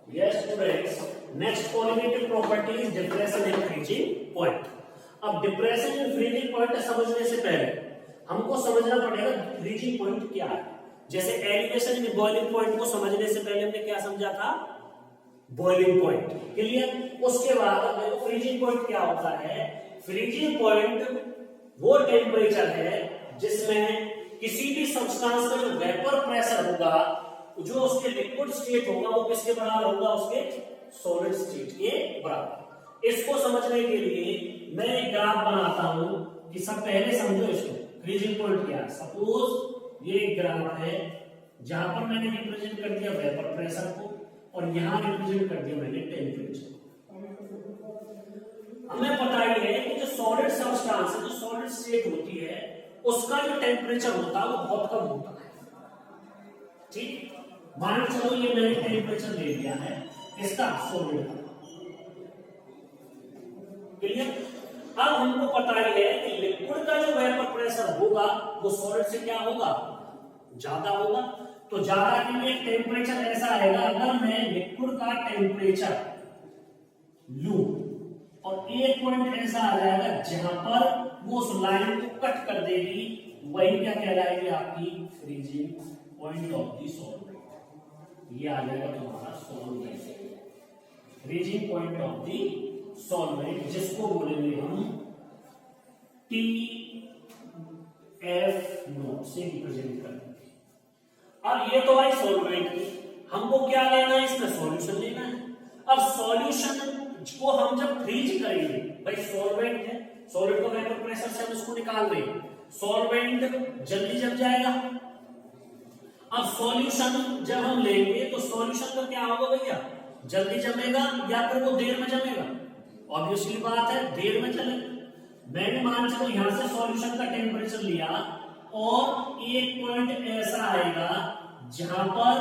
Yes students, next colligative property is depression in freezing point. अब depression in freezing point समझने से पहले हमको समझना पड़ेगा फ्रीजिंग पॉइंट क्या है। जैसे एलिवेशन इन बॉइलिंग पॉइंट को समझने से पहले हमने क्या समझा था, बॉइलिंग पॉइंट, क्लियर। उसके बाद फ्रीजिंग पॉइंट क्या होता है। फ्रीजिंग पॉइंट वो टेम्परेचर है जिसमें किसी भी सब्सटेंस का जो वेपर प्रेशर होगा, जो उसके लिक्विड स्टेट होगा वो किसके बराबर होगा, उसके सॉलिड स्टेट के बराबर। इसको समझने के लिए मैं एक ग्राफ बनाता हूं कि सब पहले समझो इसको। फ्रीजिंग पॉइंट क्या है। सपोज ये एक ग्राफ है जहां पर मैंने रिप्रेजेंट कर दिया वेपर प्रेशर को और यहां रिप्रेजेंट कर दिया मैंने टेम्परेचर। हमें पता ही है कि जो सॉलिड सब्सटेंस है, जो सॉलिड स्टेट होती है, उसका जो टेम्परेचर होता है वो बहुत कम होता है। ठीक, मान चलो ये मैंने टेम्परेचर ले लिया है इसका सॉलिड का, क्लियर। अब हमको पता ही है कि लिक्विड का जो वेपर प्रेशर होगा वो सॉलिड से क्या होगा, ज्यादा होगा। तो ज्यादा के लिए टेम्परेचर ऐसा आएगा, अगर मैं लिक्विड का टेम्परेचर लूं और एक पॉइंट ऐसा आ जाएगा जहां पर वो उस लाइन को कट कर देगी, वही क्या कहलाएगी, आपकी freezing point of the solvent. ये आ जाएगा तुम्हारा solvent, freezing point of the solvent, जिसको बोलेंगे हम टी एफ नॉट से रिप्रेजेंट करेंगे। अब ये तो भाई सॉल्वेंट, हमको क्या लेना है, इसमें सॉल्यूशन लेना है। अब सॉल्यूशन को हम जब फ्रीज करेंगे, भाई सॉल्वेंट है, सॉलिड का वेपर प्रेशर से हम इसको निकाल रहे हैं, सॉल्वेंट जल्दी जम जाएगा। अब सॉल्यूशन जब हम लेंगे तो सॉल्यूशन का क्या होगा भैया, जल्दी जमेगा या फिर वो देर में जमेगा। ऑब्वियसली बात है देर में चलेगा। मैंने मान चलो यहां से सॉल्यूशन का टेम्परेचर लिया और एक पॉइंट ऐसा आएगा जहां पर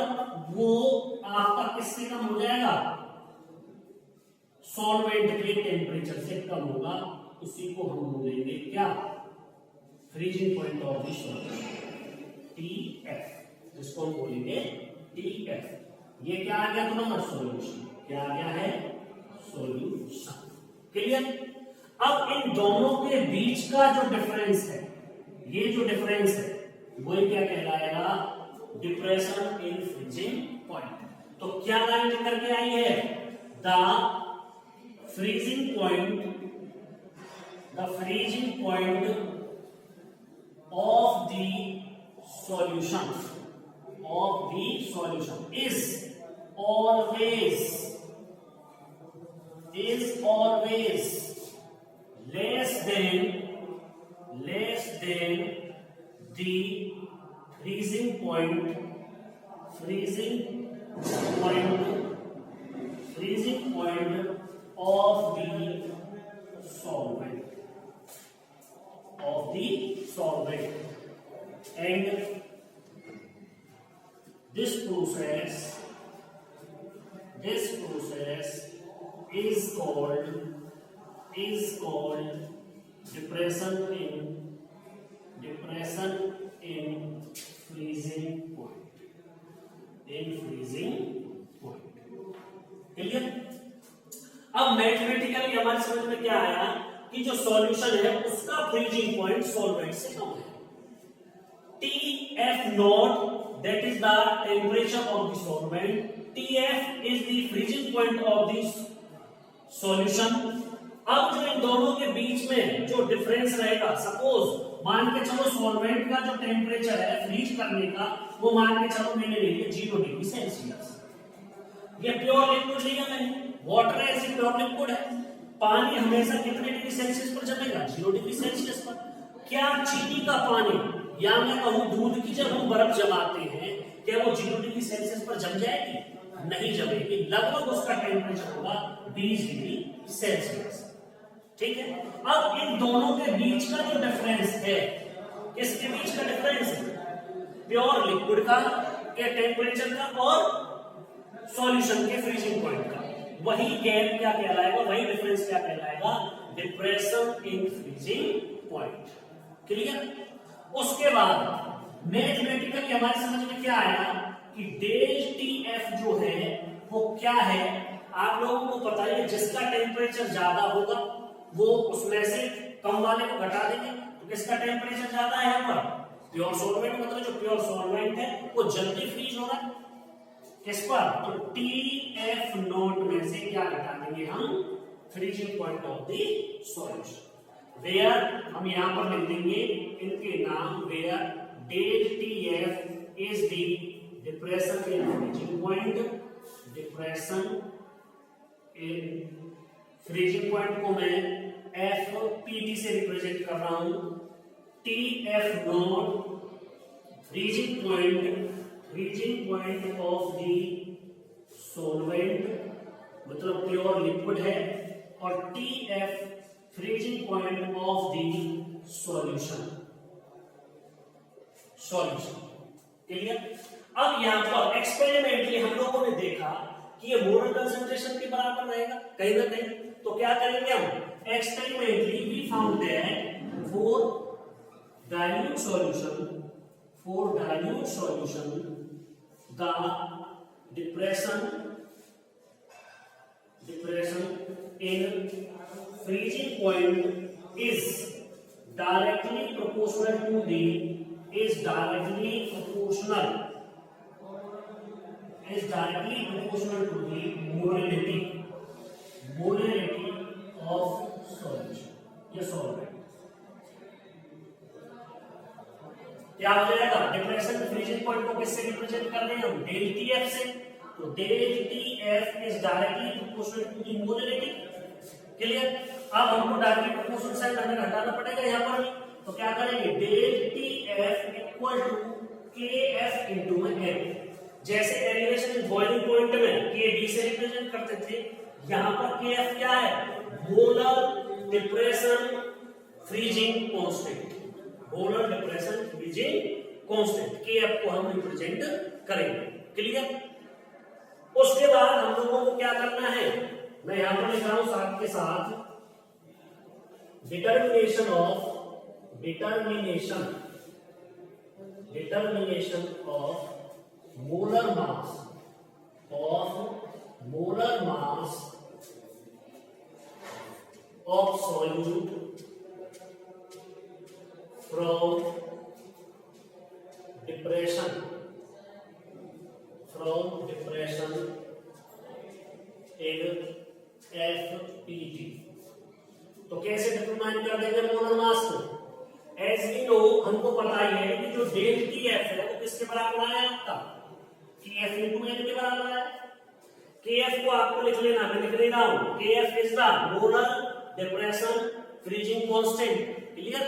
वो आपका किससे कम हो जाएगा, सॉल्वेंट के टेम्परेचर से कम होगा। उसी को हम बोलेंगे क्या, freezing point of the solvent, TF, जिसको हम बोलेंगे टीएफ। ये क्या आ गया तुम्हारा, सॉल्यूशन। क्या आ गया है, सॉल्यूशन, क्लियर। अब इन दोनों के बीच का जो डिफरेंस है, ये जो डिफरेंस है वही क्या कहलाएगा, डिप्रेशन इन फ्रीजिंग पॉइंट। तो क्या लाइन निकल के आई है, the freezing point of the solution is always less than the freezing point of the solvent, and this process is called depression in freezing point, clear. अब mathematically हमारी समझ में क्या आया कि जो सॉल्यूशन है उसका फ्रीजिंग पॉइंट सॉल्वेंट से कम है। TF not that is the temperature of the solvent, TF is the freezing point of the solution. अब जो इन दोनों के बीच में जो डिफरेंस रहेगा, सपोज मान के चलो सॉल्वेंट का जो टेम्परेचर है फ्रीज करने का, वो मान के चलो मैंने ले लिया 0 डिग्री सेल्सियस। ये प्योर लिक्विड लिया मैंने, वाटर ऐसी प्योर लिक्विड है। पानी हमेशा कितने डिग्री सेल्सियस पर जमेगा, 0 डिग्री सेल्सियस पर। क्या चीनी का पानी या मैं कहूं दूध की जब हम बर्फ जमाते हैं, क्या वो 0 डिग्री सेल्सियस पर जम जाएगी, नहीं जमेगी। लगभग उसका टेम्परेचर होगा 20 डिग्री सेल्सियस, ठीक है। अब इन दोनों के बीच का जो डिफरेंस है, किसके बीच का डिफरेंस है, प्योर लिक्विड का के टेम्परेचर का और सॉल्यूशन के फ्रीजिंग पॉइंट का, वही गैप क्या कहलाएगा, वही डिफरेंस क्या कहलाएगा, depression in freezing point, clear. उसके बाद मैथमेटिकली हमारी समझ में क्या आया कि डेल टी एफ जो है वो क्या है, आप लोगों को पता है जिसका टेम्परेचर ज्यादा होगा वो उसमें से कम वाले को घटा देंगे। तो किसका टेम्परेचर ज्यादा है यहाँ पर, प्योर सॉल्वेंट, मतलब जो प्योर सॉल्वेंट है वो जल्दी फ्रीज हो रहा है किस पर, तो TF नोट में से क्या घटा देंगे हम, freezing point of the solution. Where हम यहां पर लिख देंगे इनके नाम, वेयर डेट TF is the depression in freezing point, depression in freezing point को मैं FPT से रिप्रेजेंट कर रहा हूं, TF naught freezing point of the solvent, मतलब प्योर लिक्विड है, और TF freezing point of the solution. Clear. अब यहां पर एक्सपेरिमेंटली हम लोगों ने देखा कि ये मोलर कंसंट्रेशन के बराबर रहेगा कहीं ना कहीं, तो क्या करेंगे हम, experimentally we found that for dilute solution the depression in freezing point is directly proportional to the molality of solution, ये solvent क्या हो जाएगा, डिप्रेशन फ्रीजिंग पॉइंट को किससे रिप्रेजेंट कर रहे हैं हम, डेल TF से, तो del TF is directly proportional to the molarity. Clear. अब हमको डायरेक्टली प्रोपोर्शनल साइन हमें घटाना पड़ेगा यहां पर भी, तो क्या करेंगे, del TF equal to KF into में L। जैसे एलिवेशन बॉइलिंग पॉइंट में KB से रिप्रेजेंट करते थे, यहां पर KF क्या है, molar depression freezing constant, molar depression freezing constant KF को हम रिप्रेजेंट करेंगे। क्लियर। उसके बाद हम लोगों को क्या करना है, मैं यहां पर लिख रहा हूं साथ के साथ, determination of molar mass of solute from depression in FPT। तो कैसे डिटरमाइन कर देंगे मोलर मास को, एज वी नो, हमको पता ही है कि जो डेल TF है वो किसके बराबर आया है आपका, KF इनटू L के बराबर है। KF को आपको लिख लेना, मैं लिख रहा हूं, KF is the molar depression freezing constant. Clear.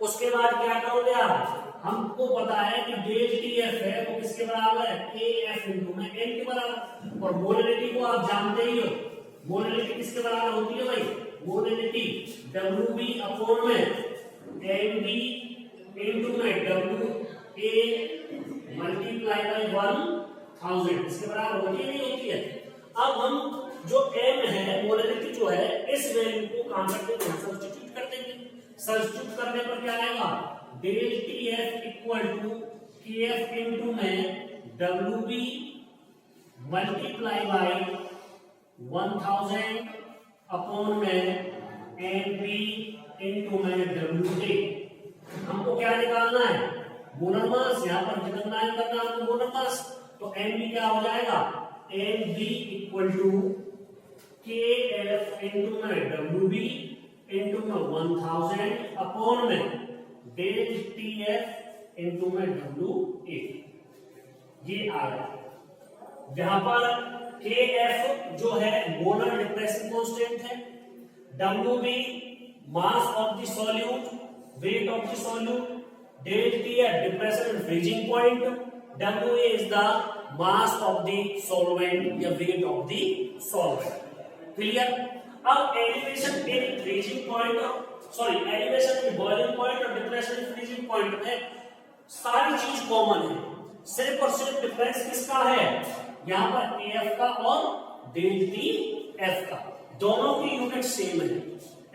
उसके बाद क्या करोगे आप, हमको पता है कि डेल TF है वो किसके बराबर है, KF इनटू में L के बराबर, और मोलैरिटी को आप जानते ही हो, मोलैरिटी किसके बराबर होती है भाई, मोलैरिटी WB अपॉन में MB इनटू में WA मल्टीप्लाई बाय 1000, इसके बराबर होती है नहीं होती है। अब हम जो M है, मोलैरिटी जो है, इस वैल्यू को काम करते हैं, सब्स्टिट्यूट कर देंगे। सब्स्टिट्यूट करने पर क्या आएगा, del TF equal to KF into में WB मल्टीप्लाई बाय 1000 अपॉन में MB इनटू में WA। हमको क्या निकालना है, मोलर मास, यहां पर डिटरमाइन करना है मोलर मास, तो MB क्या हो जाएगा, MB equal to KF into में WB इनटू में 1000 अपॉन में डेल TF इनटू में WA। ये आया, जहां पर KF जो है मोलर डिप्रेशन कांस्टेंट है, WB mass of the solute, weight of the solute, del TF depression and freezing point, WA is the mass of the solvent या weight of the solvent. Clear. अब elevation in freezing point, elevation in boiling point और depression in freezing point में सारी चीज common है, सिर्फ और सिर्फ डिफरेंस किसका है, यहां पर KF का और डेल TF का, दोनों की यूनिट सेम है।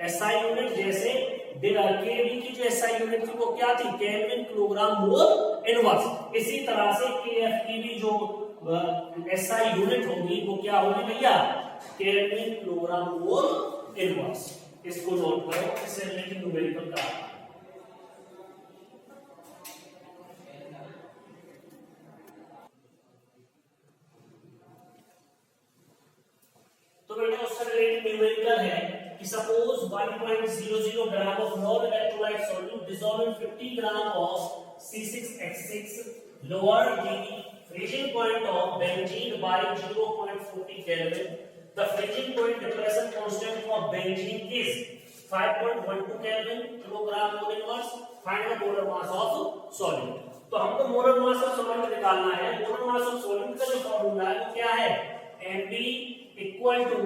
SI यूनिट जैसे केवी की जो SI यूनिट थी वो क्या थी, केल्विन किलोग्राम मोल इनवर्स, इसी तरह से KF की भी जो एसआई यूनिट होगी वो क्या होगी भैया, केल्विन किलोग्राम मोल इनवर्स। इसको नोट करो, इससे रिलेटेड न्यूमेरिकल का। तो बेटा उससे रिलेटेड न्यूमेरिकल है कि suppose 1.00 gram of non electrolyte solute dissolve in 50 gram of C6H6 lower the freezing point of benzene by 0.40 Kelvin. The freezing point depression constant for benzene is 5.12 Kelvin kilogram mole inverse. Find the molar mass of solute. तो हमको molar mass of solute निकालना है। Molar mass of solute का जो formula है वो क्या है, Mb equal to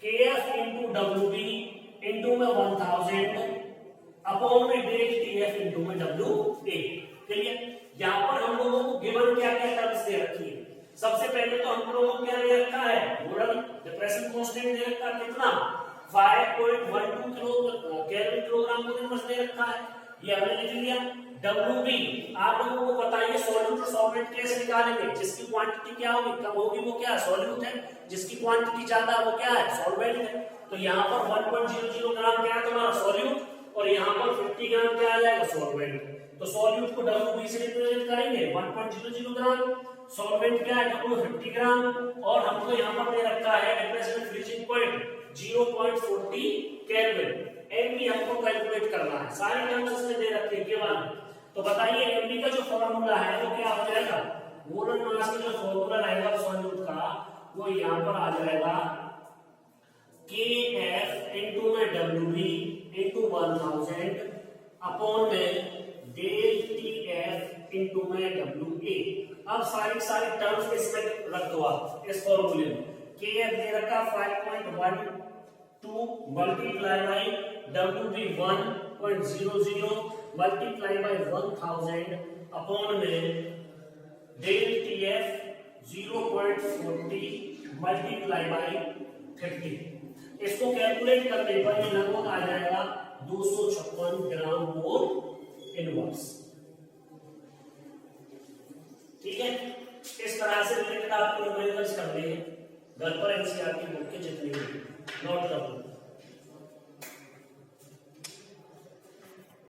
Kf into Wb into में 1000 अपॉन में डेल Tf इंटू में WA। क्लियर? यहाँ पर हम लोगों को गिवन क्या क्या टर्म्स दे रखी है। सबसे पहले तो हम लोगों को क्या दे रखा है, मोलर डिप्रेशन कांस्टेंट दे रखा है कितना, 5.12 केल्विन किलोग्राम मोल इनवर्स दे रखा है, ये हमने लिख लिया। WB आप लोगों को बताइए सॉल्यूट और सॉल्वेंट कैसे निकालेंगे, जिसकी क्वांटिटी क्या होगी, कम होगी वो क्या सॉल्यूट है, जिसकी क्वांटिटी ज्यादा वो क्या है सॉल्वेंट है। तो यहाँ पर 1.00 ग्राम क्या है तुम्हारा सॉल्यूट और यहाँ पर 50 ग्राम क्या आ जाएगा सॉल्वेंट। तो सॉल्यूट को WB से रिप्रेजेंट करेंगे 1.00 ग्राम, सॉल्वेंट क्या है W 50 ग्राम, और हमको यहाँ पर दे रखा है depression freezing point 0.40 kelvin. Mb हमको कैलकुलेट करना है, सारे टर्म्स इसमें दे रखे हैं केवल। तो बताइए Mb का जो फॉर्मूला है वो क्या हो जाएगा, मोलर मास का जो फॉर्मूला रहेगा सॉल्यूट का वो यहाँ पर आ जाएगा Kf इंटू में WB इंटू 1000 अपॉन में डेल Tf इंटू में WA। अब सारी टर्म्स इसमें रख दो आप इस फॉर्मूले में। Kf दे रखा 5.12 multiply by WB 1.00 multiply by 1000 upon में डेल Tf 0.40 मल्टीप्लाई बाय 50। इसको कैलकुलेट करने पर ये लगभग आ जाएगा 256 ग्राम मोल इनवर्स। ठीक है, इस तरह से रिलेटेड आपको न्यूमेरिकल्स करने हैं, घर पर एनसीईआरटी बुक के जितने भी नोट कर लो।